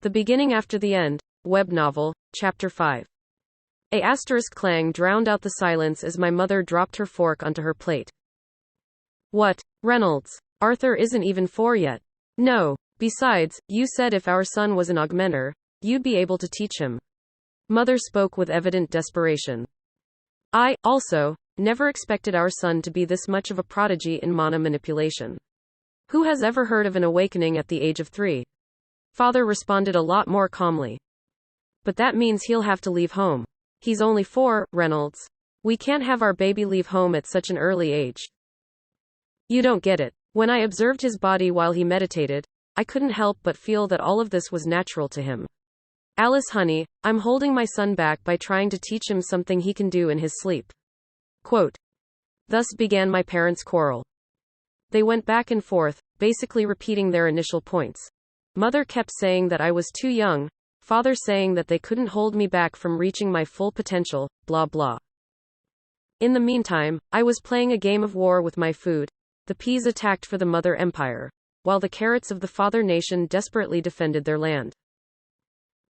The Beginning After the End, Web Novel, Chapter 5. A asterisk clang drowned out the silence as my mother dropped her fork onto her plate. What, Reynolds? Arthur isn't even 4 yet. No. Besides, you said if our son was an augmenter, you'd be able to teach him. Mother spoke with evident desperation. I, also, never expected our son to be this much of a prodigy in mana manipulation. Who has ever heard of an awakening at the age of 3? Father responded a lot more calmly. But that means he'll have to leave home. He's only 4, Reynolds. We can't have our baby leave home at such an early age. You don't get it. When I observed his body while he meditated, I couldn't help but feel that all of this was natural to him. Alice, honey, I'm holding my son back by trying to teach him something he can do in his sleep. Quote. Thus began my parents' quarrel. They went back and forth, basically repeating their initial points. Mother kept saying that I was too young, father saying that they couldn't hold me back from reaching my full potential, blah blah. In the meantime, I was playing a game of war with my food. The peas attacked for the mother empire, while the carrots of the father nation desperately defended their land.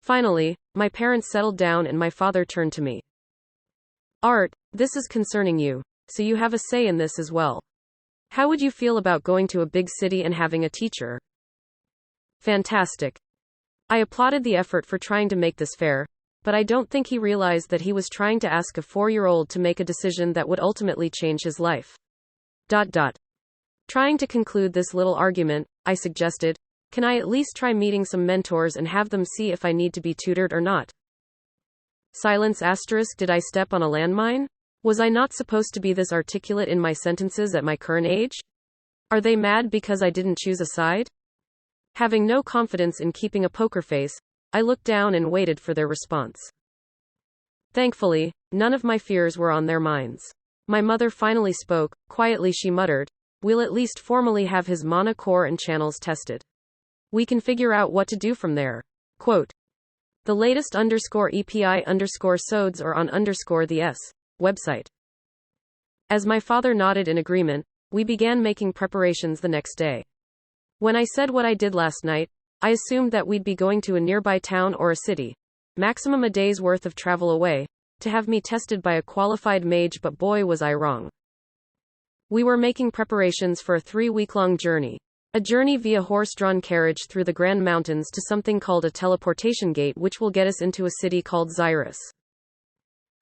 Finally, my parents settled down and my father turned to me. Art, this is concerning you, so you have a say in this as well. How would you feel about going to a big city and having a teacher? Fantastic. I applauded the effort for trying to make this fair, but I don't think he realized that he was trying to ask a 4-year-old to make a decision that would ultimately change his life. Trying to conclude this little argument, I suggested, can I at least try meeting some mentors and have them see if I need to be tutored or not? Silence asterisk. Did I step on a landmine? Was I not supposed to be this articulate in my sentences at my current age? Are they mad because I didn't choose a side? Having no confidence in keeping a poker face, I looked down and waited for their response. Thankfully, none of my fears were on their minds. My mother finally spoke. Quietly she muttered, we'll at least formally have his mana core and channels tested. We can figure out what to do from there. Quote. The latest _EPI_SODs are on _the S website. As my father nodded in agreement, we began making preparations the next day. When I said what I did last night, I assumed that we'd be going to a nearby town or a city, maximum a day's worth of travel away, to have me tested by a qualified mage, but boy was I wrong. We were making preparations for a 3-week-long journey. A journey via horse-drawn carriage through the Grand Mountains to something called a teleportation gate, which will get us into a city called Xyrus.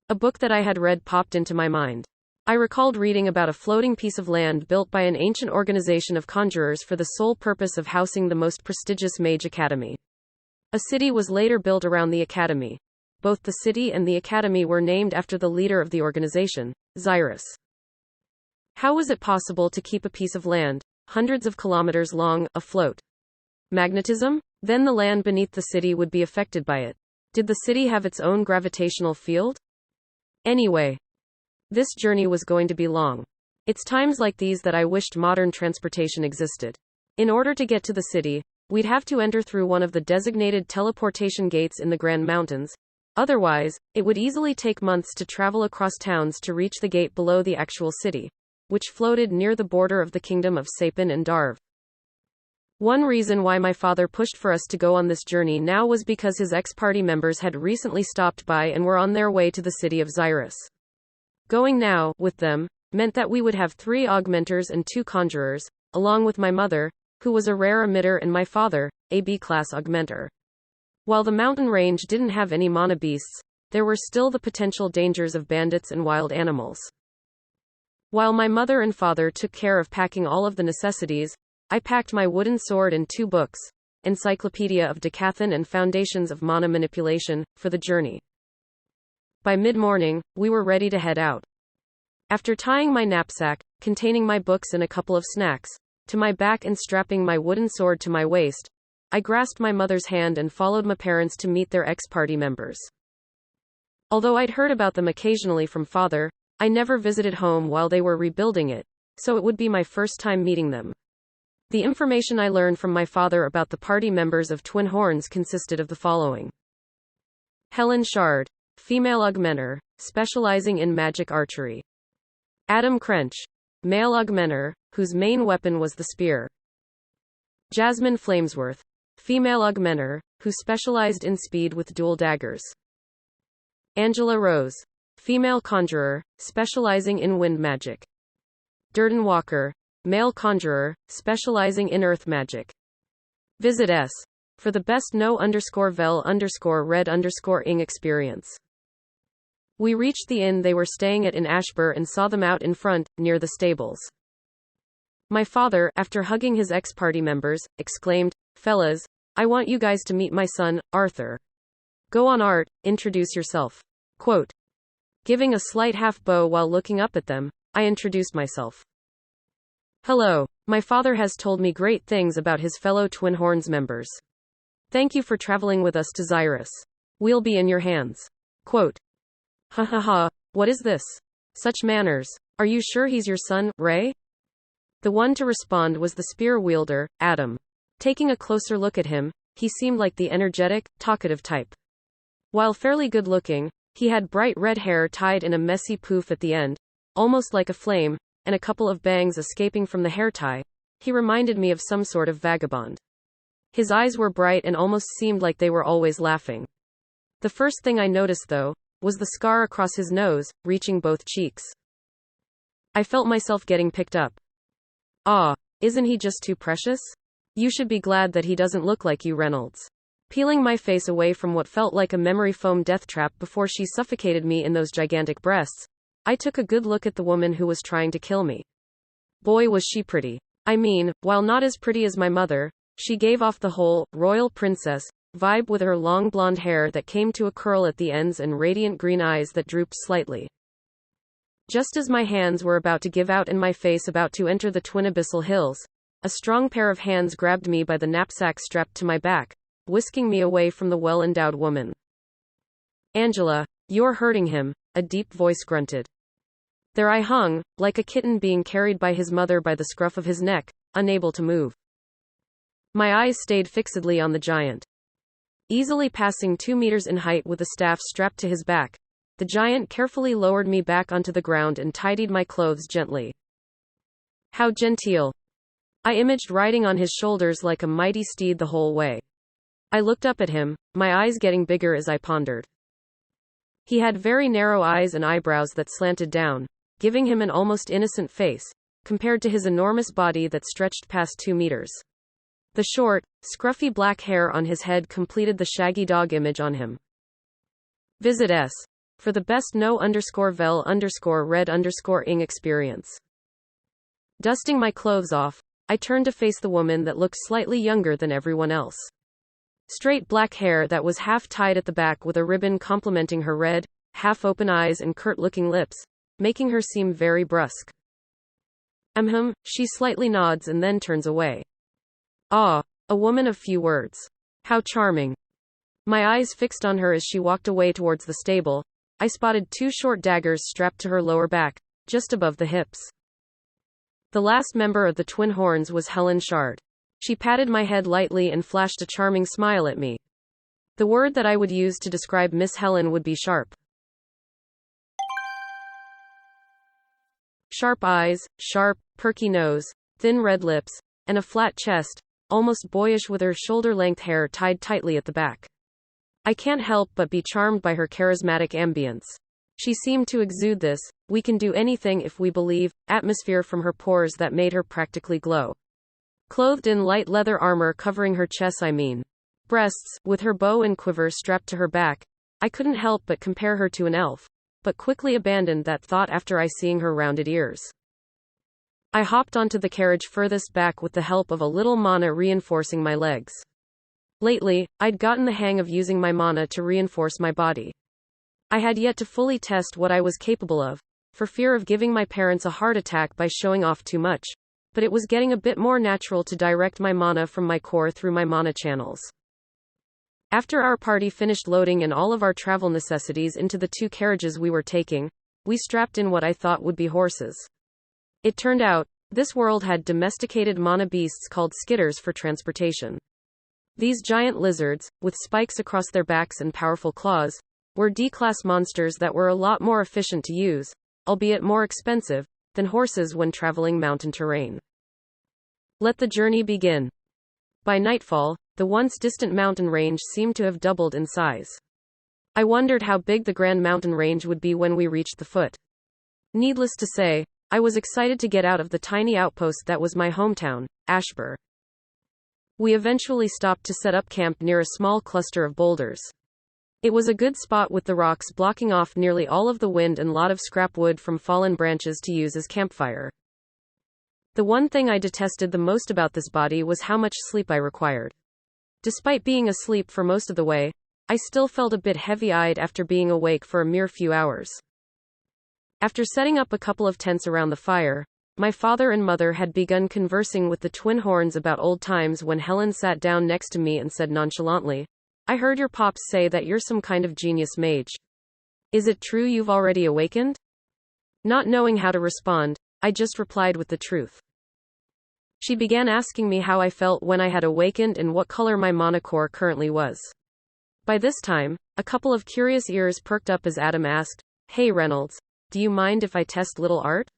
A book that I had read popped into my mind. I recalled reading about a floating piece of land built by an ancient organization of conjurers for the sole purpose of housing the most prestigious mage academy. A city was later built around the academy. Both the city and the academy were named after the leader of the organization, Xyrus. How was it possible to keep a piece of land, hundreds of kilometers long, afloat? Magnetism? Then the land beneath the city would be affected by it. Did the city have its own gravitational field? Anyway, this journey was going to be long. It's times like these that I wished modern transportation existed. In order to get to the city, we'd have to enter through one of the designated teleportation gates in the Grand Mountains. Otherwise, it would easily take months to travel across towns to reach the gate below the actual city, which floated near the border of the kingdom of Sapin and Darv. One reason why my father pushed for us to go on this journey now was because his ex-party members had recently stopped by and were on their way to the city of Xyrus. Going now, with them, meant that we would have 3 augmenters and 2 conjurers, along with my mother, who was a rare emitter, and my father, a B-class augmenter. While the mountain range didn't have any mana beasts, there were still the potential dangers of bandits and wild animals. While my mother and father took care of packing all of the necessities, I packed my wooden sword and 2 books, Encyclopedia of Decathlon and Foundations of Mana Manipulation, for the journey. By mid-morning, we were ready to head out. After tying my knapsack, containing my books and a couple of snacks, to my back and strapping my wooden sword to my waist, I grasped my mother's hand and followed my parents to meet their ex-party members. Although I'd heard about them occasionally from father, I never visited home while they were rebuilding it, so it would be my first time meeting them. The information I learned from my father about the party members of Twin Horns consisted of the following. Helen Shard, female augmenter, specializing in magic archery. Adam Crench, male augmenter, whose main weapon was the spear. Jasmine Flamesworth, female augmenter, who specialized in speed with dual daggers. Angela Rose, female conjurer, specializing in wind magic. Durden Walker, male conjurer, specializing in earth magic. Visit S for the best no_vel_red_ing experience. We reached the inn they were staying at in Ashbur and saw them out in front, near the stables. My father, after hugging his ex-party members, exclaimed, "Fellas, I want you guys to meet my son, Arthur. Go on, Art, introduce yourself." Quote. Giving a slight half bow while looking up at them, I introduced myself. "Hello, my father has told me great things about his fellow Twin Horns members. Thank you for traveling with us to Xyrus. We'll be in your hands." Quote. "Ha ha ha, what is this? Such manners. Are you sure he's your son, Ray?" The one to respond was the spear wielder, Adam. Taking a closer look at him, he seemed like the energetic, talkative type. While fairly good looking, he had bright red hair tied in a messy poof at the end, almost like a flame, and a couple of bangs escaping from the hair tie. He reminded me of some sort of vagabond. His eyes were bright and almost seemed like they were always laughing. The first thing I noticed, though, was the scar across his nose, reaching both cheeks. I felt myself getting picked up. "Ah, isn't he just too precious? You should be glad that he doesn't look like you, Reynolds." Peeling my face away from what felt like a memory foam death trap before she suffocated me in those gigantic breasts, I took a good look at the woman who was trying to kill me. Boy, was she pretty. I mean, while not as pretty as my mother, she gave off the whole royal princess vibe with her long blonde hair that came to a curl at the ends and radiant green eyes that drooped slightly. Just as my hands were about to give out and my face about to enter the twin abyssal hills, a strong pair of hands grabbed me by the knapsack strapped to my back, whisking me away from the well-endowed woman. "Angela, you're hurting him," a deep voice grunted. There I hung, like a kitten being carried by his mother by the scruff of his neck, unable to move. My eyes stayed fixedly on the giant. Easily passing 2 meters in height with a staff strapped to his back, the giant carefully lowered me back onto the ground and tidied my clothes gently. How genteel. I imaged riding on his shoulders like a mighty steed the whole way. I looked up at him, my eyes getting bigger as I pondered. He had very narrow eyes and eyebrows that slanted down, giving him an almost innocent face, compared to his enormous body that stretched past 2 meters. The short, scruffy black hair on his head completed the shaggy dog image on him. Visit S for the best no_vel_red_ing experience. Dusting my clothes off, I turned to face the woman that looked slightly younger than everyone else. Straight black hair that was half tied at the back with a ribbon complementing her red, half-open eyes and curt-looking lips, making her seem very brusque. She slightly nods and then turns away. Ah, a woman of few words. How charming. My eyes fixed on her as she walked away towards the stable. I spotted 2 short daggers strapped to her lower back, just above the hips. The last member of the Twin Horns was Helen Shard. She patted my head lightly and flashed a charming smile at me. The word that I would use to describe Miss Helen would be sharp. Sharp eyes, sharp, perky nose, thin red lips, and a flat chest, almost boyish with her shoulder-length hair tied tightly at the back. I can't help but be charmed by her charismatic ambience. She seemed to exude this, "we can do anything if we believe," atmosphere from her pores that made her practically glow. Clothed in light leather armor covering her chest, breasts, with her bow and quiver strapped to her back, I couldn't help but compare her to an elf, but quickly abandoned that thought after I seeing her rounded ears. I hopped onto the carriage furthest back with the help of a little mana reinforcing my legs. Lately, I'd gotten the hang of using my mana to reinforce my body. I had yet to fully test what I was capable of, for fear of giving my parents a heart attack by showing off too much, but it was getting a bit more natural to direct my mana from my core through my mana channels. After our party finished loading in all of our travel necessities into the 2 carriages we were taking, we strapped in what I thought would be horses. It turned out, this world had domesticated mana beasts called skitters for transportation. These giant lizards, with spikes across their backs and powerful claws, were D-class monsters that were a lot more efficient to use, albeit more expensive, than horses when traveling mountain terrain. Let the journey begin. By nightfall, the once distant mountain range seemed to have doubled in size. I wondered how big the Grand Mountain Range would be when we reached the foot. Needless to say, I was excited to get out of the tiny outpost that was my hometown, Ashbur. We eventually stopped to set up camp near a small cluster of boulders. It was a good spot with the rocks blocking off nearly all of the wind and lot of scrap wood from fallen branches to use as campfire. The one thing I detested the most about this body was how much sleep I required. Despite being asleep for most of the way, I still felt a bit heavy-eyed after being awake for a mere few hours. After setting up a couple of tents around the fire, my father and mother had begun conversing with the twin horns about old times when Helen sat down next to me and said nonchalantly, "I heard your pops say that you're some kind of genius mage. Is it true you've already awakened?" Not knowing how to respond, I just replied with the truth. She began asking me how I felt when I had awakened and what color my monocore currently was. By this time, a couple of curious ears perked up as Adam asked, "Hey Reynolds, do you mind if I test little art?"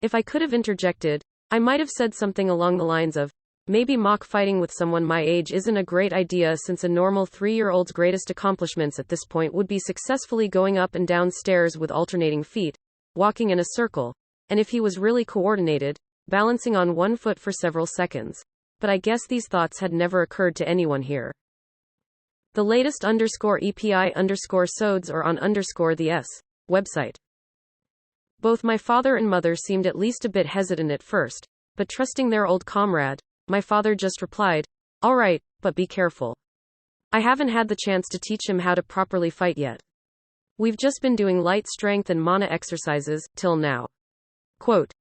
If I could have interjected, I might have said something along the lines of, "Maybe mock fighting with someone my age isn't a great idea since a normal 3-year-old's greatest accomplishments at this point would be successfully going up and down stairs with alternating feet, walking in a circle, and if he was really coordinated, balancing on one foot for several seconds." But I guess these thoughts had never occurred to anyone here. The latest _EPI_SODs are on _the S website. Both my father and mother seemed at least a bit hesitant at first, but trusting their old comrade, my father just replied, "All right, but be careful. I haven't had the chance to teach him how to properly fight yet. We've just been doing light strength and mana exercises, till now." Quote.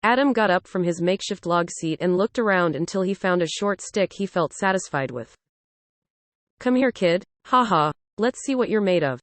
Adam got up from his makeshift log seat and looked around until he found a short stick he felt satisfied with. "Come here, kid. Haha, let's see what you're made of."